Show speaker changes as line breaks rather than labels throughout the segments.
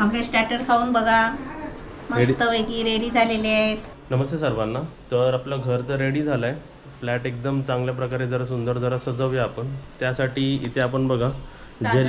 आपले स्टार्टर खाऊन बघा, मस्तपैकी रेडी झालेले आहेत.
नमस्ते सर्वांना. तर आपलं घर तर रेडी झालं आहे. फ्लॅट एकदम चांगल्या प्रकारे जरा सुंदर जरा सजवूया आपण. त्यासाठी इथे आपण बघा जे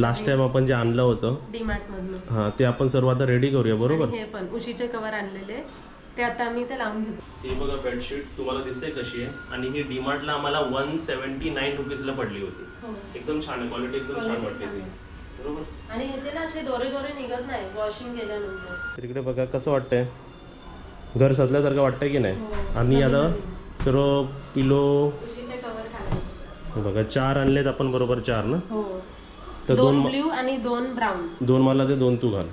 लास्ट टाइम आपण जे आणलं होतं
डीमार्टमधून,
हां ते आपण सर्व आता रेडी करूया. बरोबर.
हे पण उशीचे कवर आणलेले ते आता आम्ही ते लावून घेतो.
हे बघा बेडशीट तुम्हाला दिसते कशी आहे. आणि ही डीमार्टला आम्हाला 179 रुपीजला पडली होती. एकदम छान आहे, क्वालिटी एकदम छान वाटते ती. बरोबर.
आणि ह्याचे ना असे दोरे दोरे निघत नाही वॉशिंग केल्यानंतर.
तर इकडे बघा कसं वाटतंय, घर सजल्यासारखं वाटतंय की नाही. आम्ही आता सर्व पिलो
उशीचे कवर खायचे
बघा 4 आणलेत आपण. बरोबर 4 ना.
हो.
तर
2 ब्ल्यू आणि 2 ब्राऊन.
2 मला ते 2 तू घाल.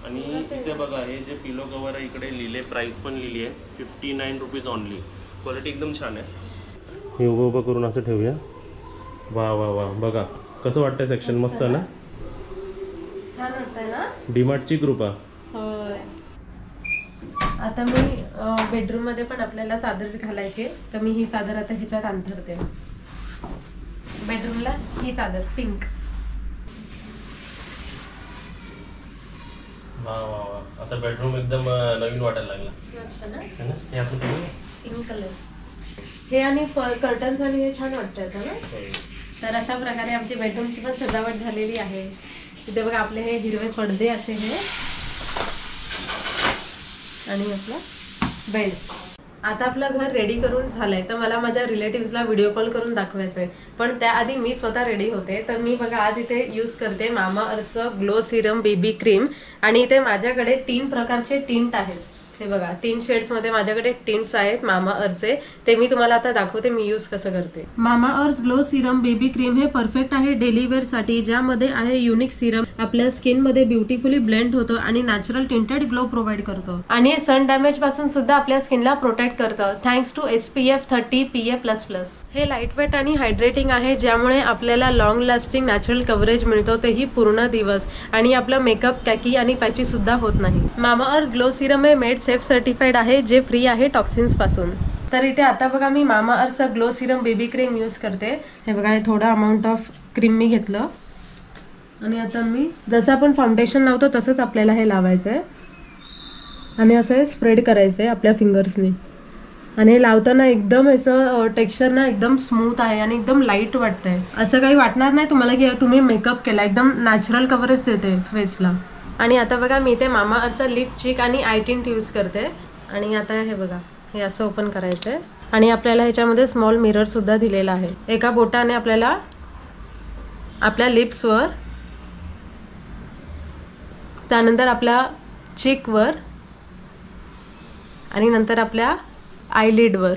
आणि
आणि
इथे बघा हे जे पिलो कवर आहे इकडे लिहिले, प्राइस पण लिहिली आहे 59 रुपीज ऑनली. क्वालिटी एकदम छान आहे. हे उभं उभं करून असं ठेवूया. वा वा वा बघा कसं वाटतंय. सेक्शन मस्त ना,
छान वाटतंय ना.
डीमार्टची कृपा.
होय. आता मी बेडरूम मध्ये पण आपल्याला चादर घालायची, तर मी ही चादर आता ह्याच्यात अंथरते. बेडरूमला ही चादर पिंक.
वा वा वा. आता बेडरूम एकदम नवीन वाटायला लागला
ना.
हे आपण
पिंक कलर हे आणि कर्टन्स आणि हे छान वाटतं ना. तर अशा प्रकारे आमची बेडरूमची पण सजावट झालेली आहे. इथे बघा आपले हे हिरवे पडदे असे हे, आणि आपला बेड. आता आपलं घर रेडी करून झालंय, तर मला माझ्या रिलेटिव्सला व्हिडिओ कॉल करून दाखवायचं आहे. पण त्याआधी मी स्वतः रेडी होते. तर मी बघा आज इथे यूज करते मामा अर्थ ग्लो सिरम बेबी क्रीम. आणि इथे माझ्याकडे 3 प्रकारचे टिंट आहेत. हे बघा 3 शेड्समध्ये माझ्याकडे टिंट्स आहेत मामा अर्थचे. ते मी तुम्हाला आता दाखवते मी यूज कसं करते. मामा अर्थ ग्लो सिरम बेबी क्रीम हे परफेक्ट आहे डेली वेअर साठी, ज्यामध्ये आहे युनिक सिरम. आपल्या स्किन मध्ये ब्युटिफुली ब्लेंड होतं आणि नॅचरल टिंटेड ग्लो प्रोव्हाइड करतो. आणि सन डॅमेज पासून सुद्धा आपल्या स्किनला प्रोटेक्ट करतं, थँक्स टू SPF 30 PA++. हे लाईट वेट आणि हायड्रेटिंग आहे, ज्यामुळे आपल्याला लॉंग लास्टिंग नॅचरल कव्हरेज मिळतो, तेही पूर्ण दिवस. आणि आपला मेकअप कॅकी आणि पॅची सुद्धा होत नाही. मामा अर्थ ग्लो सिरम हे मेड सेफ सर्टिफाईड आहे, जे फ्री आहे टॉक्सिन्स पासून. तर इथे आता बघा मी मामा अर्थ glow Serum baby cream use करते. हे बघा हे थोडं अमाऊंट ऑफ क्रीम मी घेतलं. आणि आता मी जसं आपण फाउंडेशन लावतो तसंच आपल्याला हे लावायचं आहे. आणि असं हे स्प्रेड करायचं आहे आपल्या फिंगर्सनी. आणि हे लावताना एकदम असं टेक्स्चर ना एकदम स्मूथ आहे आणि एकदम लाईट वाटतंय. असं काही वाटणार नाही तुम्हाला की तुम्ही मेकअप केला. एकदम नॅचरल कव्हरेज देते फेसला. आणि आता बघा मी इथे मामा अर्थ लिप चिक आणि आय टिंट यूज करते. आणि आता हे बघा हे असं ओपन करायचं आहे. आणि आपल्याला ह्याच्यामध्ये स्मॉल मिरर सुद्धा दिलेला आहे. एका बोटाने आपल्याला आपल्या लिप्सवर, त्यानंतर आपल्या चिकवर, आणि नंतर आपल्या आयलिडवर.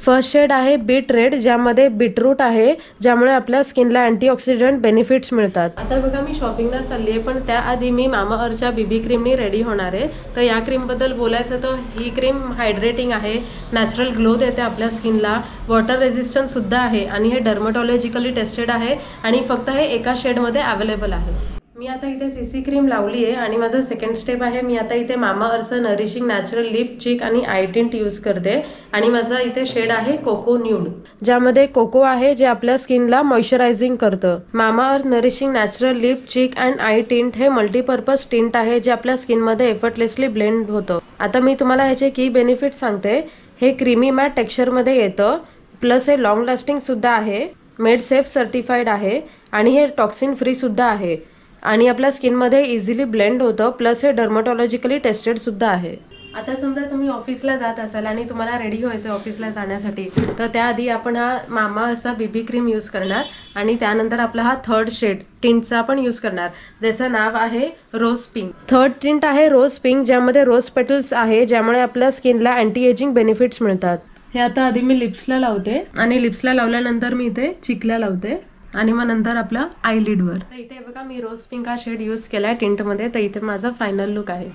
फर्स्ट शेड आहे बीट रेड, ज्यामध्ये बीटरूट आहे, ज्यामुळे आपल्या स्किनला अँटीऑक्सिडंट बेनिफिट्स मिळतात. आता बघा मी शॉपिंगला चालली आहे, पण त्याआधी मी मामा अर्थच्या बेबी क्रीमनी रेडी होणार आहे. तर या क्रीमबद्दल बोलायचं तर ही क्रीम हायड्रेटिंग आहे, नॅचरल ग्लो देते आपल्या स्किनला, वॉटर रेझिस्टन्स सुद्धा आहे, आणि हे डर्मटॉलॉजिकली टेस्टेड आहे, आणि फक्त हे एका शेडमध्ये अवेलेबल आहे. मी आता इथे CC क्रीम लावली आहे. आणि माझं सेकंड स्टेप आहे, मी आता इथे मामा अर्थ नरिशिंग नॅचरल लिप चिक आणि आय टिंट यूज करते. आणि माझा इथे शेड आहे कोको न्यूड, ज्यामध्ये कोको आहे, जे आपल्या स्किनला मॉइश्चरायझिंग करतं. Mamaearth nourishing natural lip cheek and eye tint हे मल्टीपर्पज टिंट आहे, जे आपल्या स्किनमध्ये एफर्टलेसली ब्लेंड होतं. आता मी तुम्हाला ह्याचे की बेनिफिट सांगते. हे क्रीमी मॅट टेक्स्चरमध्ये येतं, प्लस हे लॉंग लास्टिंग सुद्धा आहे, मेड सेफ सर्टिफाईड आहे, आणि हे टॉक्सिन फ्री सुद्धा आहे, आणि आपल्या स्किनमध्ये इझिली ब्लेंड होतं, प्लस हे डर्मटॉलॉजिकली टेस्टेड सुद्धा आहे. आता समजा तुम्ही ऑफिसला जात असाल आणि तुम्हाला रेडी व्हायचं ऑफिसला जाण्यासाठी, तर त्याआधी आपण हा मामा असा बेबी क्रीम यूज करणार. आणि त्यानंतर आपला हा थर्ड शेड टिंटचा आपण यूज करणार, ज्याचं नाव आहे रोज पिंक. थर्ड टिंट आहे रोज पिंक, ज्यामध्ये रोज पेटल्स आहे, ज्यामुळे आपल्या स्किनला अँटी एजिंग बेनिफिट्स मिळतात. हे आता आधी मी लिप्सला लावते, आणि लिप्सला लावल्यानंतर मी इथे चिकला लावते, आणि मग नंतर आपलं आयलिडवर. तर इथे बघा मी रोज पिंक हा शेड यूज केला आहे टिंटमध्ये. तर इथे माझा फायनल लुक आहे.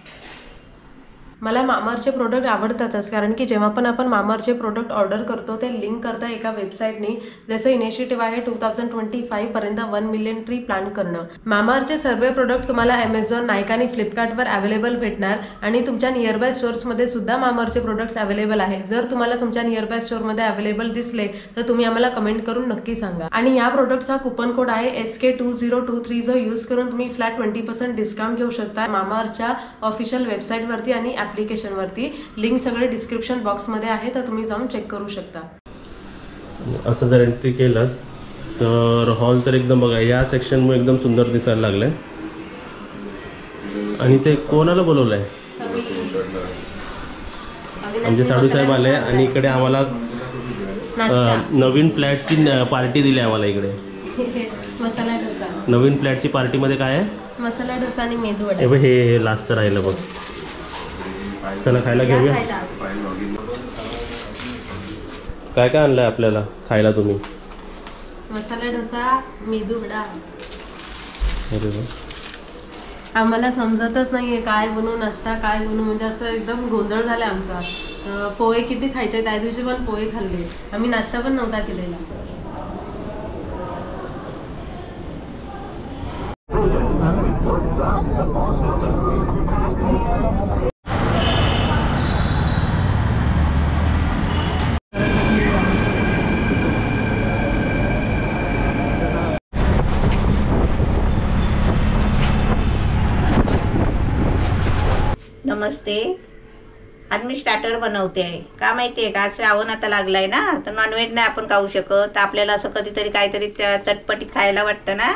मला मामाअर्थचे प्रोडक्ट आवडतातच, कारण की जेव्हा पण आपण मामाअर्थचे प्रोडक्ट ऑर्डर करतो ते लिंक करता एका वेबसाईटनी, जसं इनिशिएटिव्ह आहे 2025 पर्यंत 1 मिलियन ट्री प्लांट करणं. मामाअर्थचे सर्व प्रोडक्ट तुम्हाला ॲमेझॉन, नायका आणि फ्लिपकार्टवर अवेलेबल भेटणार आणि तुमच्या नियरबाय स्टोअर्समध्ये सुद्धा मामाअर्थचे प्रोडक्ट्स अवेलेबल आहेत. जर तुम्हाला तुमच्या नियरबाय स्टोअरमध्ये अवेलेबल दिसले तर तुम्ही आम्हाला कमेंट करून नक्की सांगा. आणि या प्रोडक्टचा कुपन कोड आहे SK2023, जो यूज करून तुम्ही फ्लॅट 20% डिस्काउंट घेऊ शकता मामाअर्थच्या ऑफिशियल वेबसाईटवरती आणि ॲप्लिकेशनवरती. लिंक सगळे डिस्क्रिप्शन बॉक्समध्ये आहे, तर तुम्ही जाऊन चेक करू शकता.
असं जर एंट्री केलं तर हॉल तर एकदम बघा या सेक्शनमुळे एकदम सुंदर दिसायला लागलं आहे. आणि ते कोणाला बोलवलं आहे? म्हणजे साडूसाहेब आले आणि इकडे आम्हाला नवीन फ्लॅटची पार्टी दिली आम्हाला. इकडे
मसाला डोसा,
नवीन फ्लॅटची पार्टीमध्ये काय आहे?
मसाला डोसा आणि मेदू वडा.
हे लास्टचं राहिलं बघ. चला खायला घेऊया. काय काय आणलंय आपल्याला खायला तुम्ही?
मसाला डोसा, मेदू वडा.
अरे वा.
आम्हाला समजतच नाहीये काय बनवू, नाश्ता काय बनवू, म्हणजे असं एकदम गोंधळ झाला आमचा. पोहे किती खायचे, त्या दिवशी पण पोहे खाल्ले आम्ही, नाश्ता पण नव्हता केलेला.
नमस्ते. आज मी स्टार्टर बनवते आहे. का माहिती आहे का, श्रावण आता लागलाय ना, तर नॉनव्हेज नाही आपण खाऊ शकत. आपल्याला असं कधीतरी काहीतरी चटपटीत खायला वाटतं ना,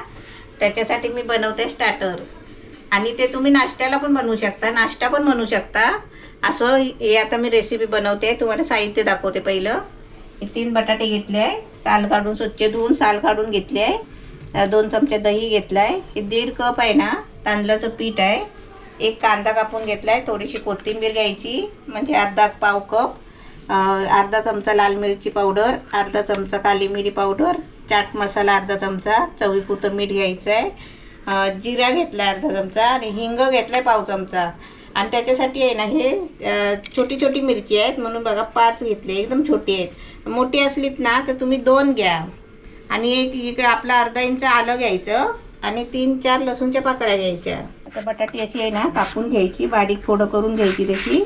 त्याच्यासाठी मी बनवते स्टार्टर. आणि ते तुम्ही नाश्त्याला पण बनवू शकता, नाश्ता पण बनवू शकता. असं हे आता मी रेसिपी बनवते. तुम्हाला साहित्य दाखवते. पहिलं 3 बटाटे घेतले आहे, साल काढून स्वच्छ धुवून साल काढून घेतले आहे. 2 चमचे दही घेतला आहे. 1.5 कप आहे ना तांदळाचं पीठ आहे. 1 कांदा कापून घेतलाय. थोडीशी कोथिंबीर घ्यायची, म्हणजे पाव कप. अर्धा चमचा लाल मिरची पावडर, अर्धा चमचा काली मिरी पावडर, चाट मसाला अर्धा चमचा, चवीपुरतं मीठ घ्यायचं आहे. जिरा घेतलाय अर्धा चमचा आणि हिंग घेतलाय पाव चमचा. आणि त्याच्यासाठी आहे ना हे छोटी छोटी मिरची आहेत म्हणून बघा 5 घेतले, एकदम छोटी आहेत. मोठी असलीत ना तर तुम्ही 2 घ्या. आणि इकडे आपला अर्धा इंच आलं घ्यायचं आणि 3-4 लसूणच्या पाकळ्या घ्यायच्या. आता बटाटी अशी आहे ना कापून घ्यायची, बारीक फोडं करून घ्यायची त्याची.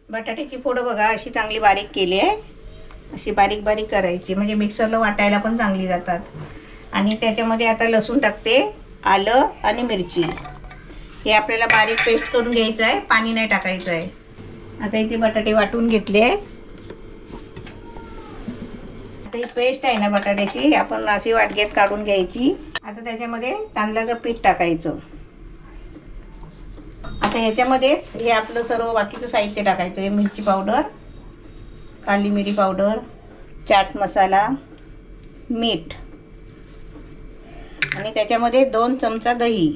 बटाट्याची फोडं बघा अशी चांगली बारीक केली आहे. अशी बारीक बारीक करायची, म्हणजे मिक्सरला वाटायला पण चांगली जातात. आणि त्याच्यामध्ये आता लसूण टाकते, आलं आणि मिरची. हे आपल्याला बारीक पेस्ट करून घ्यायचं आहे, पाणी नाही टाकायचं आहे. आता इथे बटाटे वाटून घेतले. आता ही पेस्ट आहे ना बटाट्याची, आपण अशी वाटग्यात काढून घ्यायची. आता त्याच्यामध्ये तांदळाचं पीठ टाकायचं. आता ह्याच्यामध्येच हे आपलं सर्व बाकीचं साहित्य टाकायचं आहे. मिरची पावडर, काली मिरी पावडर, चाट मसाला, मीठ आणि त्याच्यामध्ये 2 चमचा दही.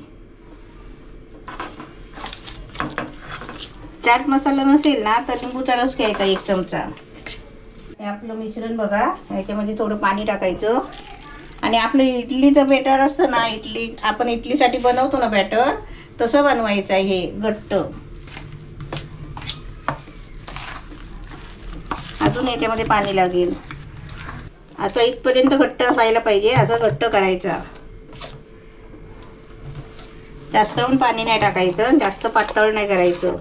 चाट मसाला नसेल ना तर लिंबूचा रस घ्यायचा 1 चमचा. हे आपलं मिश्रण बघा, ह्याच्यामध्ये थोडं पाणी टाकायचं. आणि आपलं इडलीचं बॅटर असतं ना, आपण इडलीसाठी बनवतो ना बॅटर, तसं बनवायचं आहे हे घट्ट. अजून याच्यामध्ये पाणी लागेल. असं इथपर्यंत घट्ट असायला पाहिजे, असं घट्ट करायचा. जास्त पण पाणी नाही टाकायचं, जास्त पातळ नाही करायचं.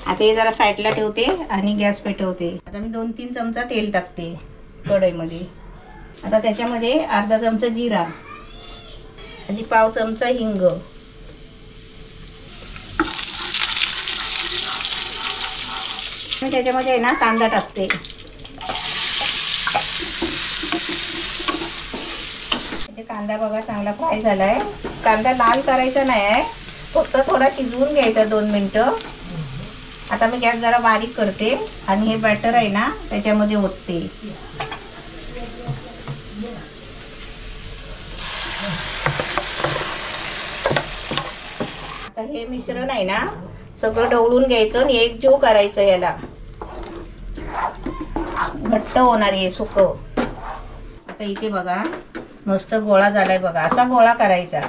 आता हे जरा साईडला ठेवते आणि गॅस पेटवते. आता मी 2-3 चमचा तेल टाकते कढईमध्ये. आता त्याच्यामध्ये अर्धा चमचा जिरा आणि पाव चमचा हिंग. मी त्याच्यामध्ये आहे ना कांदा टाकते. कांदा बघा चांगला फ्राय झालाय. कांदा लाल करायचा नाही आहे, फक्त थोडा शिजवून घ्यायचा 2 मिनिटं. आता मी गॅस जरा बारीक करते आणि हे बॅटर आहे ना त्याच्यामध्ये ओतते. आता हे मिश्रण आहे ना सगळं ढवळून घ्यायचं आणि एकजीव करायचं. याला घट्ट होणार आहे सुकं. आता इथे बघा मस्त गोळा झालाय बघा. असा गोळा करायचा.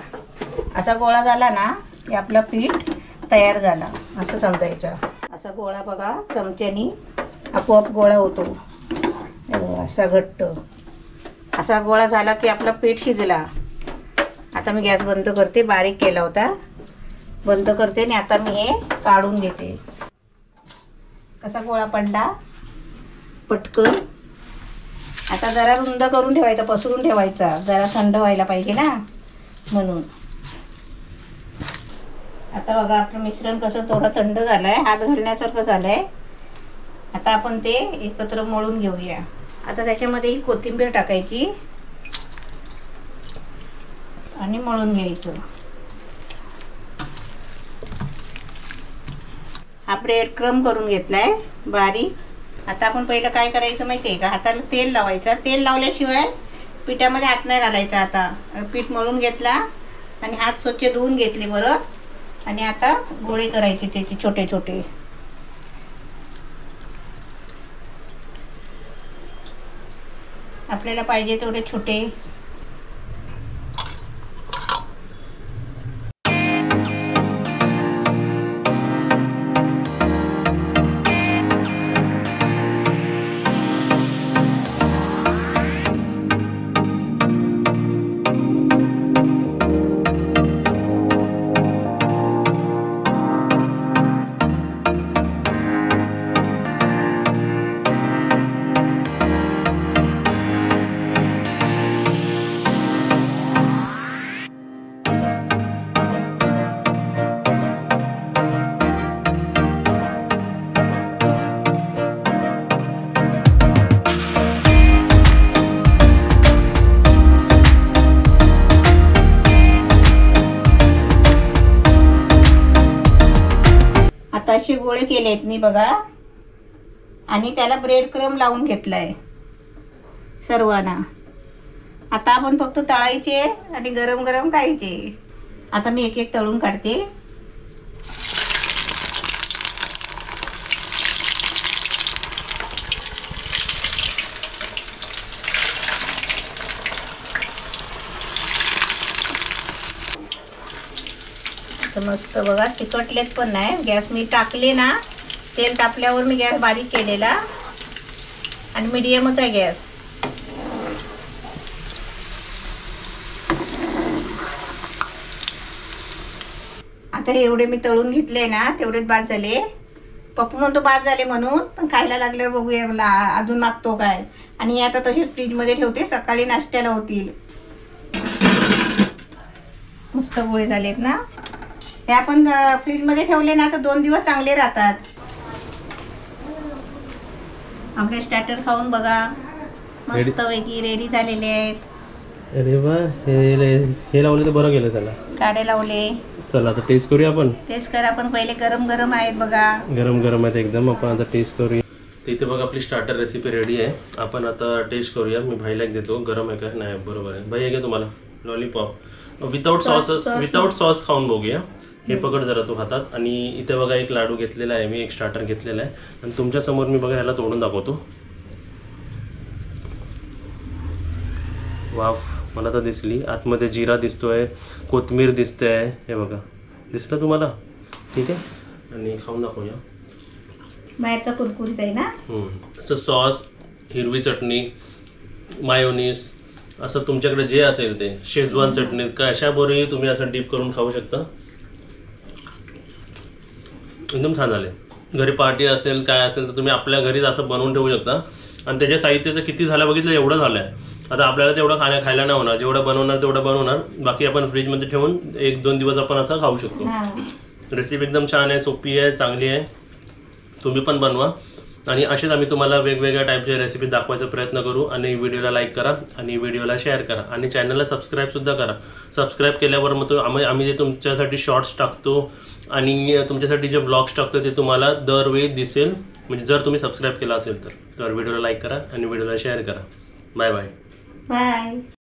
असा गोळा झाला ना की आपलं पीठ तयार झाला असं समजायचं. असा गोळा बघा चमच्यानी आपोआप गोळा होतो. असा घट्ट असा गोळा झाला की आपला पीठ शिजला. आता मी गॅस बंद करते. बारीक केला होता, बंद करते आणि आता मी हे काढून घेते. कसा गोळा पडला पटकन. आता जरा रुंद करून ठेवायचा, पसरून ठेवायचा, जरा थंड व्हायला पाहिजे ना म्हणून. आता बघा आपलं मिश्रण कसं थोडं थंड झालंय, हात घालण्यासारखं झालंय. आता आपण ते एकत्र मळून घेऊया. आता त्याच्यामध्ये ही कोथिंबीर टाकायची आणि मळून घ्यायचं. हा ब्रेड क्रम करून घेतलाय बारीक. आता आपण पहिलं काय करायचं माहिती आहे का, हाताला तेल लावायचं. तेल लावल्याशिवाय पिठामध्ये हात नाही घालायचा. आता पीठ मळून घेतला आणि हात स्वच्छ धुवून घेतले बरं. आणि आता गोळे करायचे त्याचे छोटे छोटे. आपल्याला पाहिजे तेवढे छोटे. असे गोळे केलेत मी बघा. आणि त्याला ब्रेड क्रम लावून घेतलाय सर्वांना. आता आपण फक्त तळायचे आणि गरम गरम खायचे. आता मी एक एक तळून काढते. मस्त बघा चिकटलेत पण नाही. गॅस मी टाकले ना, तेल तापल्यावर मी गॅस बारीक केलेला आणि मीडियमच आहे गॅस. आता एवढे मी तळून घेतले ना, तेवढेच बाद झाले. पप्पू म्हणतो बाद झाले म्हणून, पण खायला लागल्यावर बघूया अजून मागतो काय. आणि हे आता तसेच फ्रीजमध्ये ठेवते, सकाळी नाश्त्याला होतील. मस्त गोळे झालेत ना. हे आपण फ्रीजमध्ये ठेवले ना तर 2 दिवस चांगले राहतात. आपले स्टार्टर खाऊन बघा, मस्त पैकी रेडी झालेले आहेत.
अरे वा, हे लावले तर बरं गेलं. चला
काढे लावले.
चला आता टेस्ट करूया आपण.
टेस्ट करा. आपण पहिले गरम गरम आहेत बघा.
गरम गरम आहेत एकदम. आपण आता टेस्ट करूया. तिथे बघा आपली स्टार्टर रेसिपी रेडी आहे. आपण आता टेस्ट करूया. मी भाईला एक देतो. गरम आहे का नाही. बरोबर आहे. भाई घे तुम्हाला लॉलीपॉप विदाउट सॉस खाऊन बघूया. हे पकड जरा तू हातात. आणि इथे बघा एक लाडू घेतलेला आहे मी, एक स्टार्टर घेतलेला आहे. आणि तुमच्या समोर मी बघा ह्याला तोडून दाखवतो. वाफ, मला तर दिसली. आतमध्ये जिरा दिसतोय, कोथिंबीर दिसते आहे. हे बघा, दिसलं तुम्हाला? ठीक आहे. आणि खाऊन दाखवूया.
बाहेरचा कुरकुरीत आहे ना.
असं सॉस, हिरवी चटणी, मायोनीस, असं तुमच्याकडे जे असेल ते, शेजवान चटणी का अशाबरोबरही तुम्ही असं डीप करून खाऊ शकता. एकदम छान झाले. घरी पार्टी असेल काय असेल तर तुम्ही आपल्या घरीच असं बनवून ठेवू शकता. आणि त्याच्या साहित्याचं किती झालं बघितलं, एवढं झालं आहे. आता आपल्याला तेवढं खायला नाही होणार. जेवढं बनवणार तेवढं बनवणार. बाकी आपण फ्रीजमध्ये ठेवून 1-2 दिवस आपण असं खाऊ शकतो. रेसिपी एकदम छान आहे, सोपी आहे, चांगली आहे. तुम्ही पण बनवा. आणि असेच आम्ही तुम्हाला वेगवेगळ्या टाईपच्या रेसिपी दाखवायचा प्रयत्न करू. आणि व्हिडिओला लाईक करा आणि व्हिडिओला शेअर करा आणि चॅनलला सबस्क्राईबसुद्धा करा. सबस्क्राईब केल्यावर मग आम्ही जे तुमच्यासाठी शॉर्ट्स टाकतो आणि तुमच्यासाठी जे व्लॉग्स टाकतो ते तुम्हाला दरवेळी दिसेल. म्हणजे जर तुम्ही सबस्क्राईब केला असेल तर व्हिडिओला लाईक करा आणि व्हिडिओला शेअर करा. Bye bye.
बाय.